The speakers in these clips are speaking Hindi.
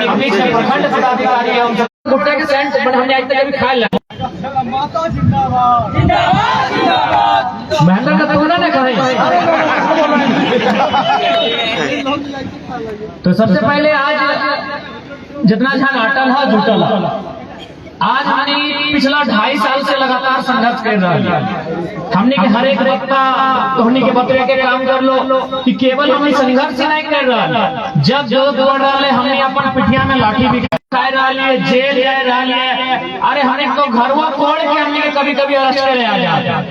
हमने बीच में प्रखंड पदाधिकारी है, हम गुट्टे के सेंट हमने आज तक कभी खाए ला माता जिंदाबाद जिंदाबाद जिंदाबाद। मेहनत का तो ना कहे। तो सबसे पहले आज जितना झन अटल है जुटल है। आज हमने पिछला 2.5 साल से लगातार संघर्ष कर रहा है। हमने के हर एक वक्ता हमने के बतरे के काम कर लो कि केवल हमने संघर्ष ही नहीं कर रहा है, जब जरूरत पड़ रहा है हमने अपन पिठिया में लाठी भी खाए रहा है, जेल जाए रहा है। अरे हमने तो घरवा तोड़ के हमने कभी कभी अरेस्ट करे आ जाए,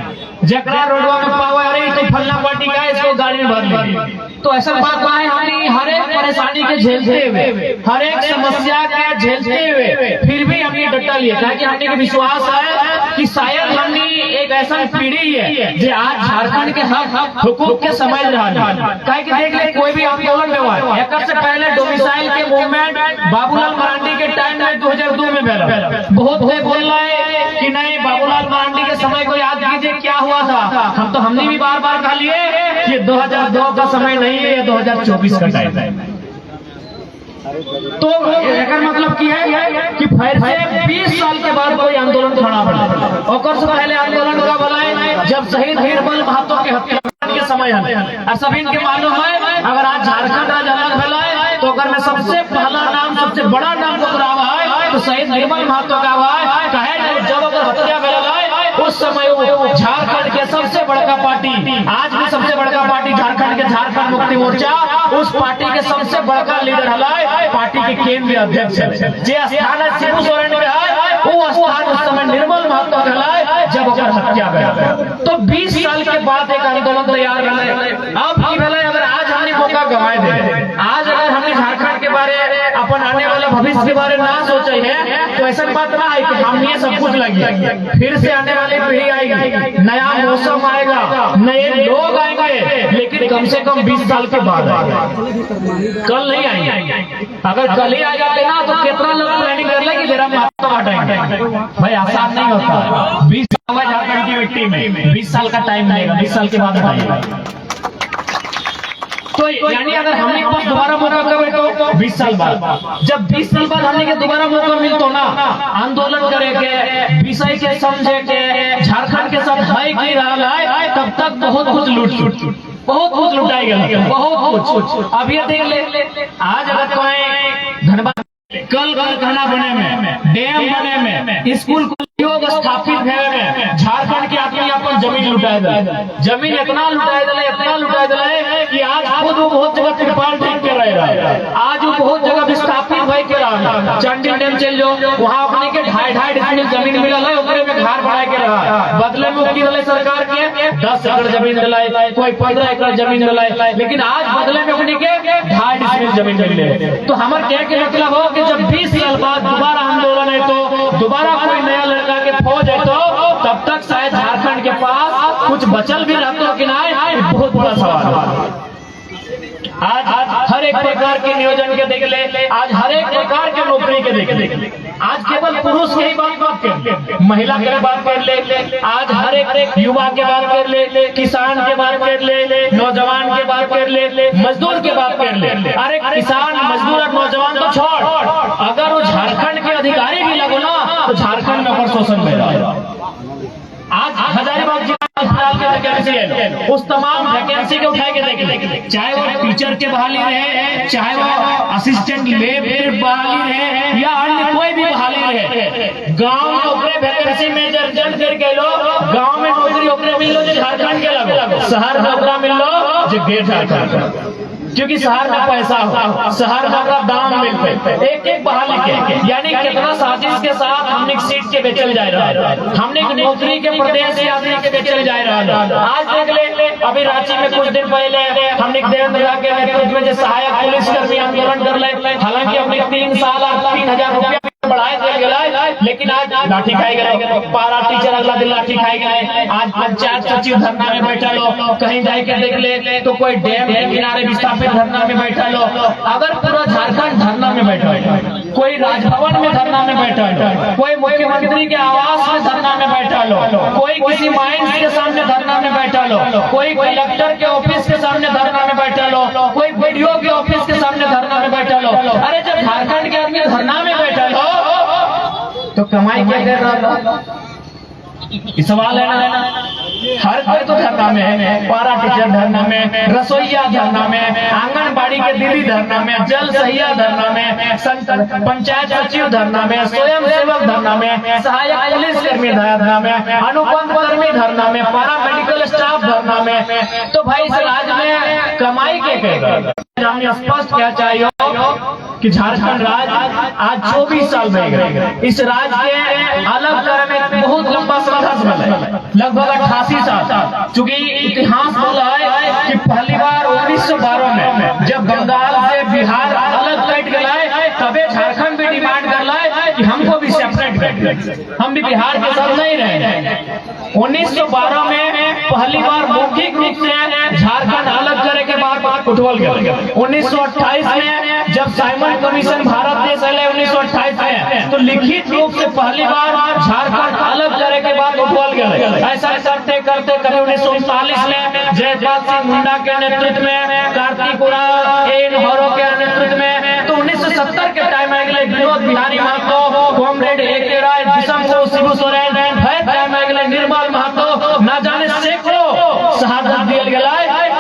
जकरा रोडवा में पावा अरे तो फलना पार्टी का इसको गाड़ी में भर ली। तो ऐसा बात है हमने हर एक परेशानी के झेलते हुए, हर एक समस्या के झेलते हुए फिर भी हमने डटा लिया, ताकि हमने के विश्वास है कि शायद हमने एक ऐसा पीढ़ी है जो आज झारखंड के हक हुकूक के समझ रहा है। कहे कि देख ले कोई भी आंदोलन में हुआ है, एक से पहले डोमिसाइल के मूवमेंट बाबूलाल मरांडी के टाइम में 2002 में फैला। बहुत कोई बोल रहा है कि नहीं बाबूलाल मरांडी के समय को याद कीजिए क्या हुआ था। हमने भी बार बार कहा लिए कि 2002 का समय नहीं है, 2024 का टाइम है। तो एकर मतलब की है कि फिर से 20 साल के बाद कोई आंदोलन खड़ा पड़ा। और से पहले आंदोलन का बनाए जब शहीद वीरबल महतो के हत्याकांड के समय है। सभी के मालूम है अगर आज झारखंड आज अलग फैलाए तो अगर में सबसे पहला नाम सबसे बड़ा नाम को है तो शहीद वीरबल महतो का है। कहे जब अगर हत्या फैला उस समय झारखंड के सबसे बड़का पार्टी, आज भी सबसे बड़का पार्टी झारखंड के झारखंड मुक्ति मोर्चा, उस पार्टी के सबसे बड़का लीडर है, पार्टी के केंद्रीय अध्यक्ष है। जे स्थान शिबू सोरेन में है वो स्थान उस समय निर्मल महतो कहलाए जब ओकर हत्या भइल। तो 20 साल के बाद एक आंदोलन तैयार रहे। अब की भले अगर आज हमने मौका गंवाए दे, आज अगर हमने झारखंड के बारे अपन आने वाला भविष्य के बारे ना सोचे हैं तो ऐसा बात ना है कि हम ये सब कुछ लगी। फिर से आने वाली पीढ़ी आएगी, नया मौसम आएगा, नए लोग आएंगे, लेकिन कम से कम 20 साल के बाद आएंगे, कल नहीं आएंगे। अगर कल ही आ जाते ना तो कितना लोग प्लानिंग कर ले कि जरा महतो हटाएंगे। भाई आसान नहीं होता। 20 साल झारखंड की मिट्टी में 20 साल का टाइम लगेगा, 20 साल के बाद हटाएगा। तो यानी अगर हमने पास दोबारा मौका करे तो 20 साल बाद, जब 20 साल बाद हमने के दोबारा मौका मिलतो ना आंदोलन करे के, विषय के समझे के, झारखंड के साथ है की रहा है, तब तक बहुत कुछ बहुत कुछ लुटाई गया, बहुत कुछ। अब ये देख ले आज अगर कोई धनबाद कल कारखाना बने में, डैम बने में, स्कूल उद्योग स्थापित है, झारखंड के आदमी अपन जमीन लुटाए दिले, जमीन इतना लुटाए दिले कि आज खुद वो बहुत जगह त्रिपाल ठीक के रह रहा है। आज वो बहुत जगह विस्थापित भय के रहा है। चंडी डैम चल जाओ, वहाँ अपने के 2.5 डिसमिल जमीन मिलल है, ओकरे में घर बनाए के रहा। बदले में की दिले सरकार के 10 एकड़ जमीन दिलाए, कोई 15 एकड़ जमीन दिलाए, लेकिन आज बदले में अपने के 2.5 डिसमिल जमीन मिले। तो हमारे कह के मतलब हो कि जब 20 साल बाद दोबारा आंदोलन है तो दोबारा कोई नया लड़का के फौज है तो तब तक शायद झारखंड के पास कुछ बचल भी रहता कि नहीं, बहुत बड़ा सवाल है। आज हर एक प्रकार के नियोजन के देख ले, आज हर एक प्रकार के नौकरी के देख ले, आज केवल पुरुष की ही बात कर ले, महिला की बात कर ले, आज हर एक युवा के बात कर ले, किसान के बात कर ले, नौजवान के बात कर ले, मजदूर के बात कर ले। अरे किसान मजदूर और नौजवान तो छोड़, अगर वो झारखंड के अधिकारी भी लगो ना तो झारखंड में शोषण में रहा। आज हजारीबाग जिला अस्पताल के वैकेंसी है, उस तमाम वैकेंसी को उठा के देख, चाहे वो टीचर के बहाली रहे, चाहे वो असिस्टेंट लेब बहाली रहे या अन्य कोई भी बहाली रहे, गांव में ओकरे वैकेंसी में जन करके लो, गांव में नौकरी ओकरे मिल लो जो झारखंड के लगो, शहर में ओकरा मिल लो जो गैर झारखंड, क्योंकि शहर में पैसा हो, शहर में दाम मिलते एक एक बहाली के। यानी कितना साजिश के साथ हमने सीट के बेचल जा रहा है, हमने नौकरी के प्रदेश से आदमी के बेचल जा रहा है। आज देख ले अभी रांची में कुछ दिन पहले हमने देवेंद्र के नेतृत्व में जो सहायक पुलिसकर्मी आंदोलन कर ले, हालांकि हमने 3 साल और 3,000 रुपया बढ़ाए दे गए, लेकिन आज लाठी खाए गए, पारा टीचर अगला दिन लाठी खाए गए। आज पंचायत सचिव धरना में बैठा लो, कहीं जाके देख ले तो कोई डैम के किनारे विस्थापित धरना में बैठा लो। अगर पूरा झारखंड धरना में बैठा है, कोई राजभवन में धरना में बैठा है, कोई मुख्यमंत्री के आवास में धरना में बैठा कोई किसी माइंस के सामने धरना में बैठा लो, कोई कलेक्टर के ऑफिस के सामने धरना में बैठा लो, कोई वीडियो के ऑफिस के सामने धरना में बैठा लो। अरे जब झारखंड के आदमी धरना में बैठा लो तो कमाई क्या कर रहा? ये सवाल है ना। हर कोई तो धरना में है, पारा टीचर धरना में, रसोईया धरना में, आंगनबाड़ी के दीदी धरना में, जल सहिया धरना में, पंचायत सचिव धरना में, स्वयं सेवक धरना में, सहायक पुलिस कर्मी धरना में, अनुबंध कर्मी धरना में, पारा मेडिकल स्टाफ धरना में। तो भाई इस राज्य में कमाई के कहेगा? हमें स्पष्ट क्या चाहिए कि झारखंड राज्य आज 24 साल में गए। इस राज्य के अलग करने में बहुत लंबा समय है, लगभग 88 साल। चूंकि इतिहास बोला है कि पहली बार 1912 में जब बंगाल से बिहार अलग कट गया, तबे झारखंड भी डिमांड कर लाए कि हमको भी सेपरेट कर, हम भी बिहार के साथ नहीं रहे। 1912 में पहली बार मौखिक रूप से झारखंड अलग करे के बाद उठवल गया। 1928 में जब साइमन कमीशन भारत देश आए 1928 में, तो लिखित रूप से पहली बार झारखंड अलग करे के बाद उठवल गया। ऐसा करते करते कभी 1939 में जयपाल सिंह मुंडा के नेतृत्व में, कार्तिक उरांव के नेतृत्व में, तो 1970 के टाइम में विनोद बिहारी महतो, कॉमरेड ए.के. राय, दिसम शिबू सोरेन, निर्मल महतो, न जाने सैकड़ों शहादत दिया गया।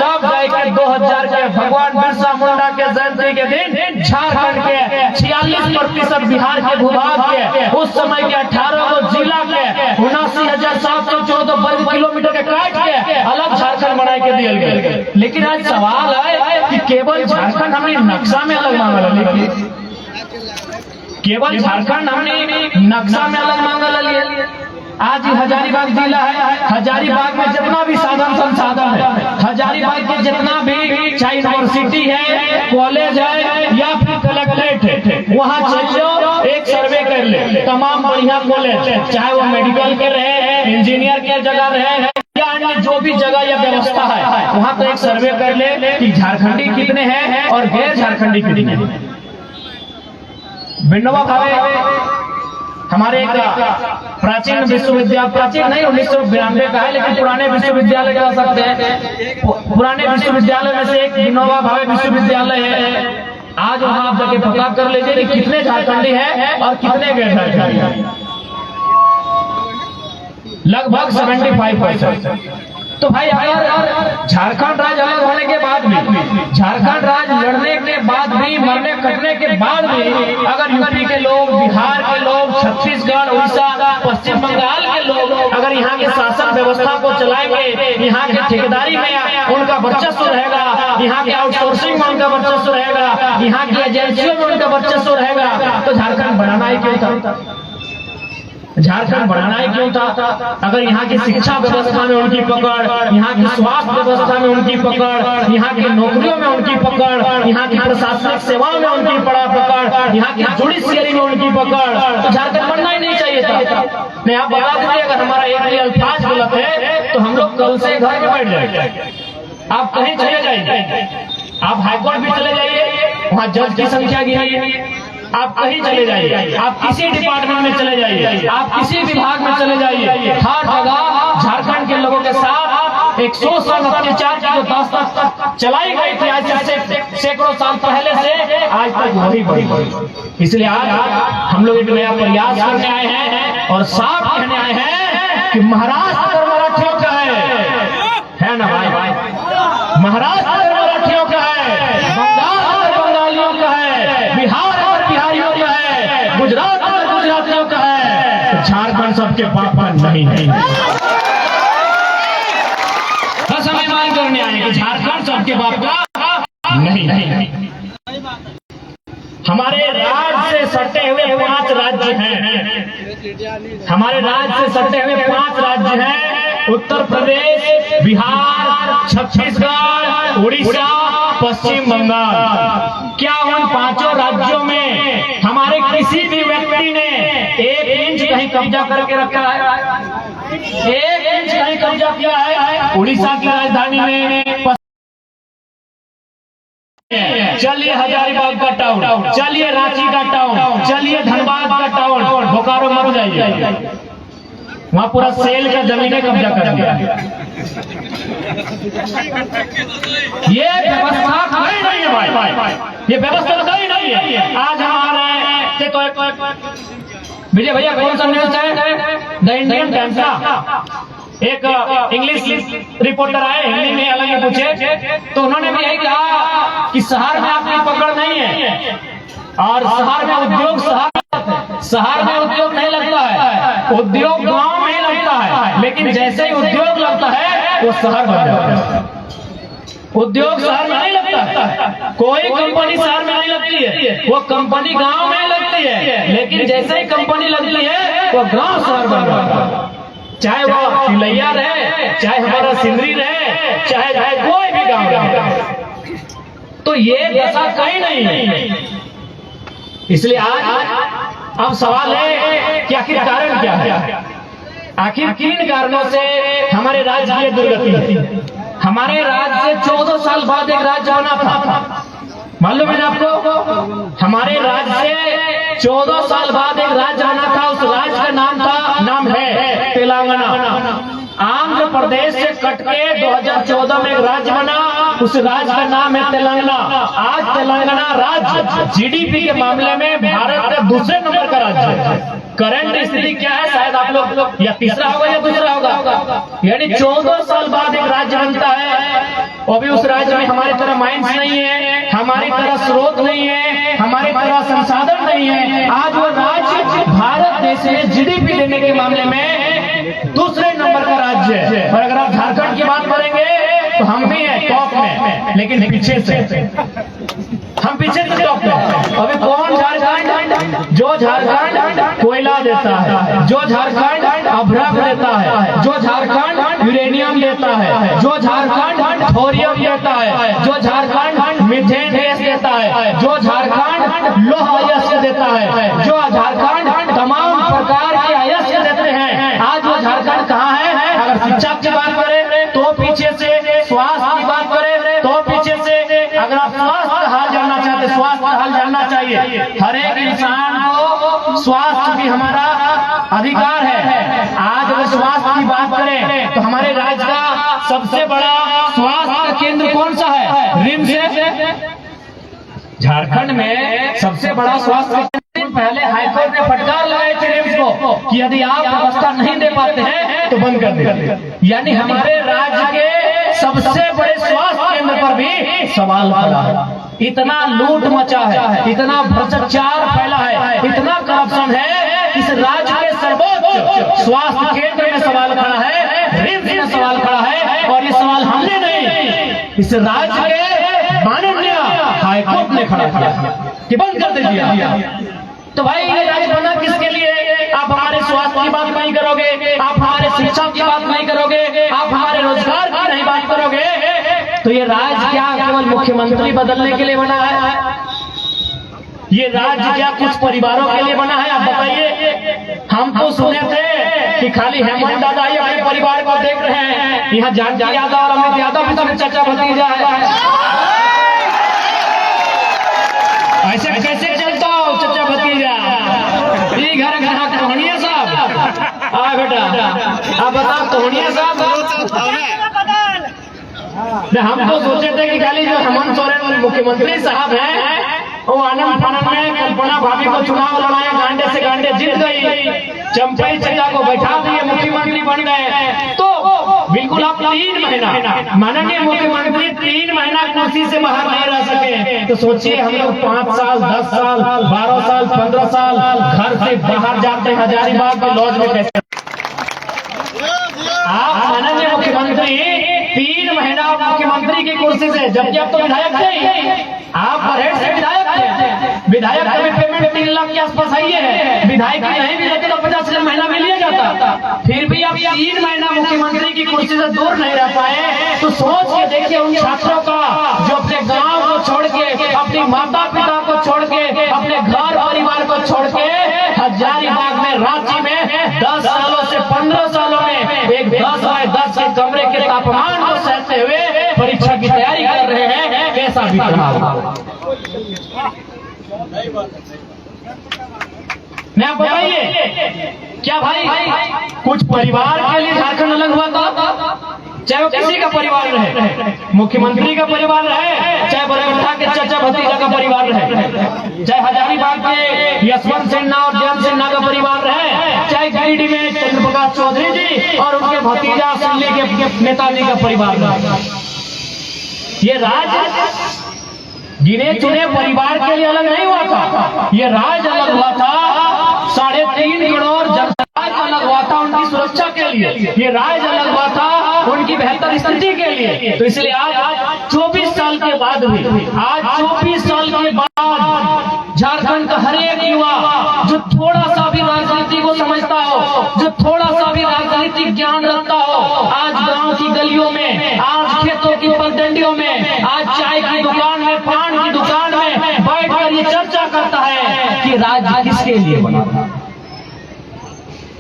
तब जाके 2000 के भगवान बिरसा मुंडा के जयंती के दिन झारखंड के 46% बिहार के भूभाग के, उस समय के 18 जिला के 79,714 वर्ग किलोमीटर के काट के अलग झारखंड बना के दिया गया। लेकिन आज सवाल है कि केवल झारखंड हमने नक्शा में अलग मांगा, लेकिन केवल झारखंड हमने नक्शा में अलग मांगा। आज हजारीबाग जिला है, हजारीबाग में जितना भी साधन संसाधन है, हजारीबाग के जितना भी चाहे यूनिवर्सिटी है, कॉलेज है या फिर कलेक्ट्रेट है, वहाँ चल जाओ, एक सर्वे कर ले। तमाम बढ़िया कॉलेज, चाहे वो मेडिकल के रहे, इंजीनियर के जगह रहे या अन्य जो भी जगह या व्यवस्था है, वहाँ तो एक सर्वे कर ले कि झारखंडी कितने हैं और गैर झारखंडी कितने हैं। विनोबा भावे हमारे एक प्राचीन विश्वविद्यालय, प्राचीन नहीं 1992 का है, लेकिन पुराने विश्वविद्यालय कह सकते हैं, पुराने विश्वविद्यालय में से एक विनोबा भावे विश्वविद्यालय है। आज वहां आप जाके पता कर लीजिए कि कितने झारखंडी हैं और कितने गैर झारखंडी हैं। लगभग 75%। तो भाई अगर झारखंड राज्य अलग होने के बाद भी, झारखंड राज्य लड़ने के बाद भी, मरने कटने के बाद भी, अगर यूपी के लोग, बिहार के लोग, छत्तीसगढ़, उड़ीसा, पश्चिम बंगाल के लोग अगर यहाँ के शासन व्यवस्था को चलाएंगे, यहाँ की ठेकेदारी में उनका वर्चस्व रहेगा, यहाँ के आउटसोर्सिंग में उनका वर्चस्व रहेगा, यहाँ की एजेंसियों में उनका वर्चस्व रहेगा, तो झारखंड बनाना ही क्यों था? झारखंड बढ़ाना ही क्यों था? अगर यहाँ की शिक्षा व्यवस्था में उनकी पकड़, यहाँ की स्वास्थ्य व्यवस्था में उनकी पकड़, यहाँ की नौकरियों में उनकी पकड़, यहाँ की प्रशासनिक सेवाओं में उनकी पकड़, यहाँ की जुडिशियरी में उनकी पकड़, तो झारखंड बनना ही नहीं चाहिए था। नहीं, आप बता दीजिए अगर हमारा एक भी अल्फाज गलत है तो हम लोग कल से घर में बैठ जाएंगे। आप कहीं चले जाइए, आप हाईकोर्ट भी चले जाइए, वहाँ जज की संख्या गिनिए, आप कहीं चले जाइए, आप किसी डिपार्टमेंट में चले जाइए, आप किसी विभाग में चले जाइए, हर जगह झारखंड के लोगों के साथ 100 साल अत्याचार की जो दास्तान चलाई गई थी आज से सैकड़ों साल पहले से आज तक वही बढ़ी। इसलिए आज हम लोग एक नया प्रयास करने आए हैं और साफ कहने आए हैं कि महाराष्ट्र मराठियों का है ना भाई? महाराष्ट्र मराठियों का है, बंगाल बंगालियों का है, बिहार बिहारियों का है, गुजरात गुजरातियों का है, झारखंड सबके पापा नहीं है। बस हमें मांग करने आए कि झारखंड सबके बाप का नहीं है। हमारे राज्य से सटे हुए 5 राज्य हैं, हमारे राज्य से सटे हुए 5 राज्य हैं, उत्तर प्रदेश, बिहार, छत्तीसगढ़, उड़ीसा, पश्चिम बंगाल। क्या उन 5 राज्यों में हमारे किसी भी व्यक्ति ने 1 इंच कहीं कब्जा करके रखा है? 1 इंच कहीं कब्जा किया है? उड़ीसा की राजधानी में चलिए हजारीबाग का टाउन, चलिए रांची का टाउन, चलिए धनबाद का टाउन, बोकारो मर जाइए। वहां पूरा सेल का जमीनें कब्जा कर लिया। ये व्यवस्था कहीं नहीं है भाई, ये व्यवस्था कहीं नहीं है। आज हमारे तो विजय भैया कौन सा न्यूज है, द इंडियन टाइम्स का एक इंग्लिश रिपोर्टर आए, हिंदी में अलग पूछे, तो उन्होंने भी यही कहा कि शहर में आपकी पकड़ नहीं है और शहर में उद्योग शहर में उद्योग नहीं लगता है, उद्योग गांव में लगता है, लेकिन जैसे ही उद्योग लगता है वो शहर बन जाता है। उद्योग शहर में नहीं लगता है, कोई कंपनी शहर में नहीं लगती है, वो कंपनी गांव में लगती है, लेकिन जैसे ही कंपनी लगती है वो गांव शहर बन जाता है। चाहे वो तिलैया रहे, चाहे हमारा सिंदरी रहे, चाहे कोई भी गांव रहे, तो ये दशा कहीं नहीं है। इसलिए आज अब सवाल है कि आखिर कारण क्या है, आखिर किन कारणों से हमारे राज्य की दुर्गति है। हमारे राज्य से 14 साल बाद एक राज्य बना था, मालूम है आपको, हमारे राज्य से 14 साल बाद एक राज्य बना था। उस राज्य का नाम है तेलंगाना। आंध्र प्रदेश से कट के 2014 में एक राज्य बना, उस राज्य का नाम है तेलंगाना। आज तेलंगाना राज्य जीडीपी के मामले में भारत का दूसरे नंबर का राज्य है। करंट स्थिति क्या है, शायद आप लोग या तीसरा होगा या दूसरा होगा, यानी 14 साल बाद एक राज्य बनता है। अभी उस राज्य में हमारी तरह माइंस नहीं है, हमारी तरह स्रोत नहीं है, हमारी तरह संसाधन नहीं है। आज वो राज्य भारत देश में जीडीपी देने के मामले में दूसरे नंबर का राज्य है। और अगर आप झारखंड की बात करेंगे तो हम भी हैं टॉप में, लेकिन पीछे से, हम पीछे से टॉप में। अभी कौन झारखंड, जो झारखंड कोयला देता है, जो झारखंड अभ्रक देता है, जो झारखंड यूरेनियम देता है, जो झारखंड थोरियम देता है, जो झारखंड मीथेन गैस देता है, जो झारखंड लोह अयस्क देता है, जो झारखंड तमाम प्रकार के अयस्क देते हैं, आज वो झारखंड कहाँ है। अगर शिक्षा की बात करें तो पीछे से, स्वास्थ्य की बात करें तो पीछे से। अगर आप स्वास्थ्य हाल जानना चाहते, स्वास्थ्य हाल जानना चाहिए, हर एक इंसान को स्वास्थ्य भी हमारा अधिकार है। आज अगर स्वास्थ्य की बात करें तो हमारे राज्य का सबसे बड़ा स्वास्थ्य केंद्र कौन सा है, रिम्स है। झारखंड में सबसे बड़ा स्वास्थ्य केंद्र, पहले हाईकोर्ट ने फटकार लगाई थी रिम्स को कि यदि आप व्यवस्था नहीं दे पाते हैं तो बंद कर दे। यानी हमारे राज्य के सबसे बड़े स्वास्थ्य केंद्र पर भी सवाल खड़ा है। इतना लूट मचा है, इतना भ्रष्टाचार फैला है, इतना करप्शन है, इस राज्य के सर्वोच्च स्वास्थ्य केंद्र में सवाल खड़ा है, रिम्स में सवाल खड़ा है। और ये सवाल हमने नहीं, इस राज्य के माननीय हाईकोर्ट ने खड़ा किया कि बंद कर दीजिए। तो भाई ये राज्य बना किसके लिए। आप हमारे स्वास्थ्य की बात नहीं करोगे, आप हमारे शिक्षा की बात नहीं करोगे, आप हमारे रोजगार की नहीं बात करोगे, तो ये राज्य क्या केवल मुख्यमंत्री बदलने के लिए बना है। ये राज्य क्या कुछ परिवारों के लिए बना है, आप बताइए। हम तो सुने थे कि खाली हेमंत दादा ही अपने परिवार को देख रहे हैं, यहाँ जानकी यादव और अमित यादव भी सब चाचा भतीजा है। ऐसे कैसे चलता हो चाचा भतीजा, ये घर घर कहानिया साहब। आ बेटा आप बताओ कहानिया साहब। हम तो सोचे थे कि खाली जो हेमंत सोरेन मुख्यमंत्री साहब हैं वो आनंद फानंद में कल्पना भाभी को चुनाव लड़ाए, गांडे से गांडे जीत गई, चंपई चचा को बैठा दिए, मुख्यमंत्री बन गए। तो बिल्कुल आप 3 महीना माननीय मुख्यमंत्री 3 महीना कुर्सी से बाहर नहीं रह सके, तो सोचिए हम लोग 5 साल 10 साल 12 साल 15 साल घर से बाहर जाते हजारीबाग के लॉज में कैसे। आप माननीय मुख्यमंत्री 3 महीना मुख्यमंत्री की कुर्सी से, जबकि अब तो विधायक थे, आप परहेट से विधायक थे, विधायक का भी पेमेंट 3 लाख के आसपास आई है, विधायक की नहीं भी रहती तो 50,000 महीना में लिया जाता। फिर भी आप 3 महीना मुख्यमंत्री की कुर्सी से दूर नहीं रह पाए, तो सोच के देखिए उन छात्रों का जो अपने गांव को छोड़ के, अपनी माता पिता को छोड़ के, अपने घर परिवार को छोड़ के हजारीबाग में, रांची में 10 सालों से 15 सालों में एक 10 बाय 10 के कमरे के तापमान को सहते हुए परीक्षा की तैयारी कर रहे हैं, कैसा बीत रहा होगा। मैं आप बताइए, क्या भाई कुछ परिवार के लिए झारखंड अलग हुआ था? चाहे वो किसी का परिवार रहे, मुख्यमंत्री का परिवार रहे, चाहे बरकट्ठा के चाचा भतीजा का परिवार रहे, चाहे हजारीबाग के यशवंत सिन्हा और जयंत सिन्हा का परिवार रहे, चाहे गिरिडीह में चंद्र प्रकाश चौधरी जी और उनके भतीजा सिल्ली के नेताजी का परिवार रहे। ये राज गिने चुने परिवार के लिए अलग नहीं हुआ था, ये राज अलग हुआ था 3.5 करोड़ जनता अलग हुआ था उनकी सुरक्षा के लिए, ये राज अलग हुआ था उनकी बेहतर स्थिति के लिए। तो इसलिए आज 24 साल के बाद भी, आज 24 साल के बाद झारखंड का हर एक युवा जो थोड़ा सा भी राजनीति को समझता हो, जो थोड़ा सा भी राजनीतिक ज्ञान रखता हो, आज गांव की गलियों में, आज खेतों की पगडंडियों में, आज चाय की दुकान में, पान की दुकान में बैठकर ये चर्चा करता है कि राज्य किसके लिए बना था,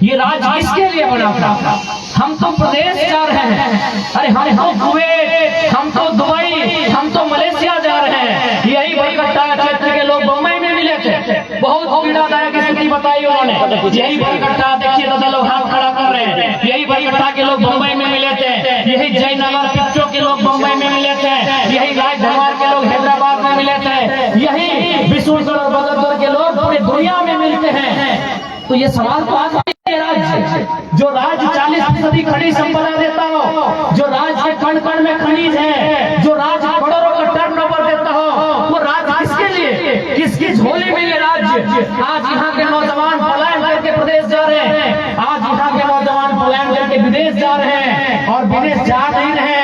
ये राज्य किसके लिए बना था। हम तो प्रदेश जा रहे हैं, अरे हम तो कुवैत, हम तो दुबई, हम तो मलेशिया जा रहे हैं। यही बरकट्ठा क्षेत्र के लोग बम्बई में मिले थे, बहुत पीड़ादायक स्थिति बताई उन्होंने। यही बरकट्ठा, देखिए दादा लोग हाथ खड़ा कर रहे हैं, यही बरकट्ठा के लोग बम्बई में मिले थे, यही जयनगर पिक्चो के लोग बम्बई में मिले थे, यही राजधनवार के लोग हैदराबाद में मिले थे, यही विशुलगढ़ और बगतगढ़ के लोग पूरी दुनिया में मिलते हैं। तो ये सवाल तो आज राज्य, जो राज्य 40% खनिज संपदा देता हो, जो राज्य के कण कण में खनिज है, जो राज्य करोड़ों का टर्नओवर देता हो, वो राज्य किसके लिए, किसकी झोली में ये राज्य। आज यहाँ के नौजवान पलायन करके प्रदेश जा रहे हैं, आज यहाँ के नौजवान पलायन करके विदेश जा रहे हैं, और विदेश जा नहीं रहे।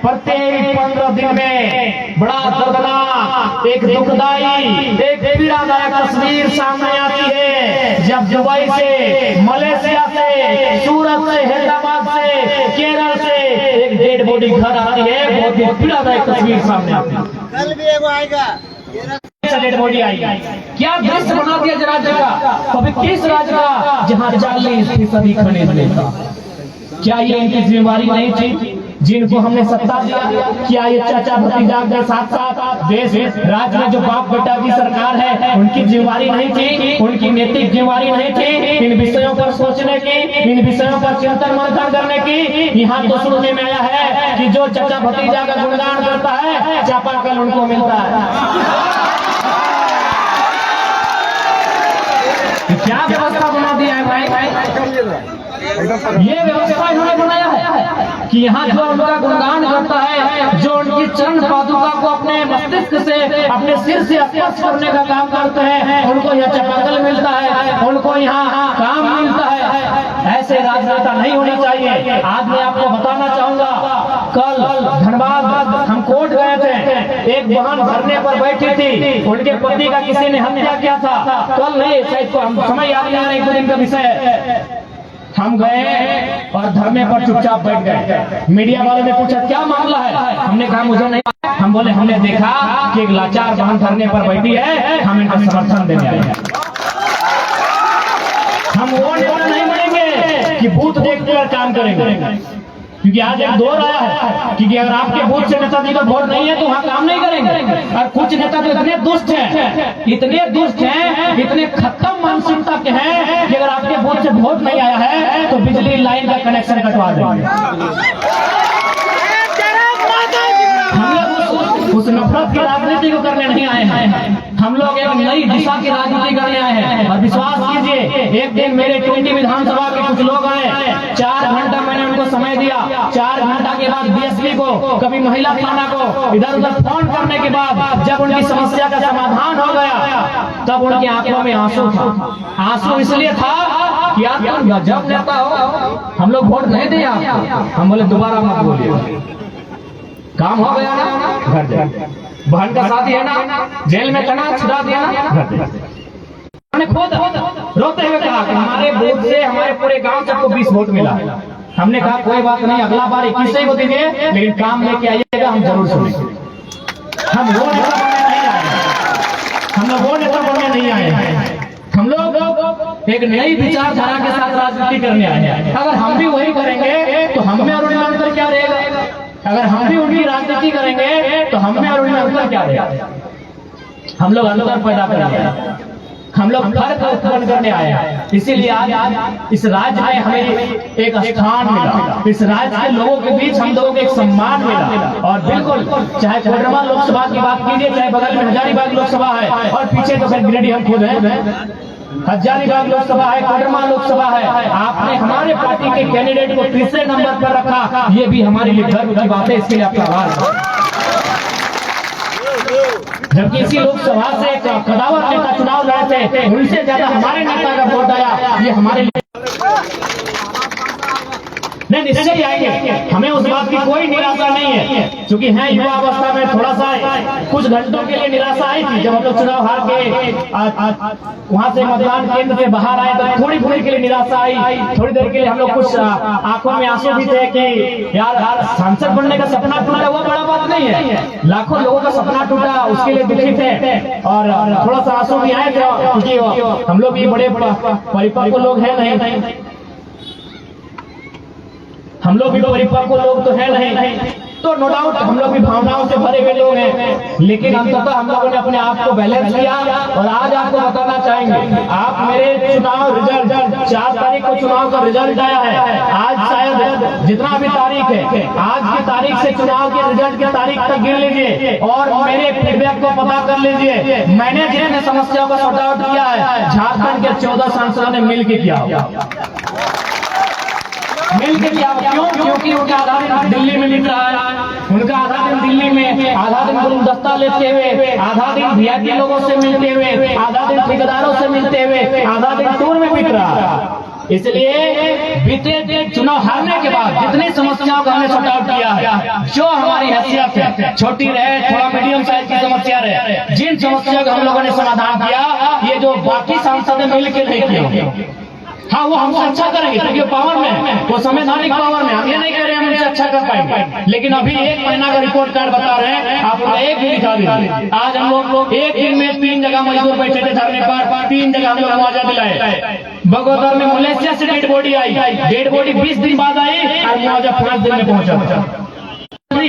प्रत्येक 15 दिन में बड़ा दर्दनाक, एक दुखदाई, एक पीड़ादायक तस्वीर सामने आती है, जब दुबई से, मलेशिया से, सूरत से, हैदराबाद से, केरल से एक डेड बॉडी घर आती है। बहुत ही पीड़ादायक तस्वीर सामने आती है। कल भी एगो आएगा, डेड बॉडी आएगी। क्या दृश्य बना दिया राज्य का, कभी किस राज्य का जहाँ 40% खनिज मिलता। क्या ये इनकी जिम्मेवारी नहीं थी जिनको हमने सत्ता दिया? क्या ये चाचा भतीजा के साथ साथ देश राज्य में जो बाप बेटा की सरकार है उनकी जिम्मेवारी नहीं थी, उनकी नैतिक जिम्मेवारी नहीं थी इन विषयों पर सोचने की, इन विषयों पर चिंतन मंथन करने की? यहाँ तो सुनने में आया है कि जो चाचा भतीजा का गुणगान करता है चापाकल उनको मिलता है। क्या व्यवस्था बना दिया है भाई? ये व्यवस्था इन्होंने बनाया है कि यहाँ जो उनका गुणगान करता है, जो उनकी चरण पादुका को अपने मस्तिष्क से, अपने सिर से स्पर्श करने का काम करते हैं, उनको यहाँ चापाकल मिलता है, उनको यहाँ काम मिलता है। ऐसे राजनेता नहीं होने चाहिए। आज मैं आपको बताना चाहूंगा, कल धनबाद हम कोर्ट गए थे, एक बहन धरने पर बैठी थी, उनके पति का किसी ने हत्या किया था। कल नहीं, शायद हम समय याद नहीं आ रहा, एक दो दिन का विषय है। हम गए और धरने पर चुपचाप बैठ गए। मीडिया वालों ने पूछा क्या मामला है, हमने कहा मुझे नहीं। हम बोले हमने देखा कि एक लाचार बहन धरने पर बैठी है, हम इनका समर्थन देने आए हैं। हम वो नेता नहीं बनेंगे कि बूथ देखकर काम करेंगे, क्योंकि आज एक दौर आया है कि अगर आपके बूथ से नेताजी का वोट नहीं है तो वहाँ काम नहीं करेंगे। और कुछ नेता तो इतने दुष्ट हैं, इतने दुष्ट हैं, इतने खत्म मानसिकता के हैं कि अगर आपके बूथ से वोट नहीं आया है तो बिजली लाइन का कनेक्शन कटवा देंगे। उस नफरत की राजनीति को करने नहीं आए हैं, हम लोग एक नई दिशा की राजनीति करने आए हैं। और विश्वास कीजिए, एक दिन मेरे टुंडी विधानसभा के कुछ लोग आए, 4 घंटा मैंने उनको समय दिया। 4 घंटा के बाद डीएसपी को, कभी महिला थाना को इधर उधर फोन करने के बाद जब उनकी समस्या का समाधान हो गया, तब उनकी आंखों में आंसू था। आंसू इसलिए था कि यार तुम गजब नेता हो, हम लोग वोट नहीं दिया। हम बोले दोबारा मत बोलिए, काम हो गया ना, घर जाए। बहन का शादी है ना, जेल में करना, छुड़ा दिया ना, घर जाए। उन्होंने खुद रोते हुए कहा कि हमारे वोट से, हमारे पूरे गांव से आपको 20 वोट मिला। हमने कहा कोई बात नहीं, अगला बार 21 को दीजिए, लेकिन काम लेके आइएगा, हम जरूर सुनेंगे। हम वो नेता बनने नहीं आए हैं, हम लोग वो नेता बनने नहीं आए हैं। हम लोग एक नई विचारधारा के साथ राजनीति करने आए हैं। अगर हम भी वही करेंगे तो हम में और उनमें अंतर क्या रहेगा? अगर हम भी उनकी राजनीति करेंगे तो हम में और उनमें अंतर क्या रहेगा? हम लोग अंतर पैदा करेंगे। हम लोग फर्क उत्पन्न करने आए हैं। इसीलिए आज इस राज्य में हमें एक स्थान मिला, इस राज्य के लोगों के बीच हम लोगों को एक सम्मान मिला। और बिल्कुल चाहे कोडरमा लोकसभा की बात कीजिए, चाहे बगल में हजारीबाग लोकसभा है और पीछे तो फिर गिरिडीह हम खुद हैं, हजारीबाग लोकसभा है, कोडरमा लोकसभा है, आपने हमारे पार्टी के कैंडिडेट को तीसरे नंबर पर रखा, ये भी हमारे लिए गर्व की बात है। इसके लिए आपका आभार। जबकि इसी लोकसभा से कदावर नेता चुनाव लड़े थे, उनसे ज्यादा हमारे नेता का वोट आया, ये हमारे लिए नहीं निश्चय आएंगे। हमें उस बात की कोई निराशा नहीं है, क्योंकि है युवा अवस्था में थोड़ा सा कुछ घंटों के लिए निराशा आई थी जब हम लोग चुनाव हार के वहां से मतदान केंद्र से बाहर आए, तो थोड़ी देर के लिए निराशा आई, थोड़ी देर के लिए हम लोग कुछ आंखों में आंसू भी थे कि यार सांसद बनने का सपना टूटा, वो बड़ा बात नहीं है। लाखों लोगों का सपना टूटा, उसके लिए दुखी थे और थोड़ा सा आंसू भी आए थे, क्योंकि हम लोग ये बड़े परिपक्व लोग हैं नहीं, हम लोग भी परिपक्व लोग तो है नहीं, तो नो डाउट हम लोग भी भावनाओं से भरे हुए लोग हैं। लेकिन अंततः हम लोगों ने अपने आप को बैलेंस किया और आज आपको बताना चाहेंगे, आप मेरे चुनाव रिजल्ट 4 तारीख को चुनाव का रिजल्ट आया है, आज शायद जितना भी तारीख है, आज की तारीख से चुनाव के रिजल्ट की तारीख तक गिन लीजिए और मेरे फीडबैक को पता कर लीजिए। मैंने जिन समस्याओं का सॉर्ट आउट किया है, झारखंड के 14 सांसदों ने मिलकर किया क्यों? क्योंकि उनका आधा दिन दिल्ली में बीत रहा है, उनका आधा दिन दिल्ली में, आधा दिन गुलदस्ता लेते हुए, आधा दिन वीआईपी लोगों से मिलते हुए, आधा दिन ठेकेदारों से मिलते हुए, आधा दिन टूर में बीत रहा है। इसलिए बीते चुनाव हारने के बाद जितनी समस्याओं का हमने सॉर्ट आउट किया है, जो हमारी हैसियत है, छोटी रहे थोड़ा मीडियम साइज की समस्या रहे, जिन समस्याओं का हम लोगों ने समाधान किया, ये जो बाकी सांसद मिलकर नहीं किया, हाँ वो हमसे अच्छा करेंगे क्योंकि पावर में, वो संवैधानिक पावर में, हम ये नहीं कह रहे हैं हम उनसे अच्छा कर पाएंगे, लेकिन अभी 1 महीना का रिपोर्ट कार्ड बता रहे हैं, आप एक भी दिखा दीजिए। आज हम लोग एक दिन में 3 जगह मजदूर बैठे थे धरने पर, 3 जगह हम लोग मुआवजा दिलाए। बगोदर में मलेशिया से डेड बॉडी आई, डेड बॉडी 20 दिन बाद आई और मुआवजा 5 दिन में पहुंचा।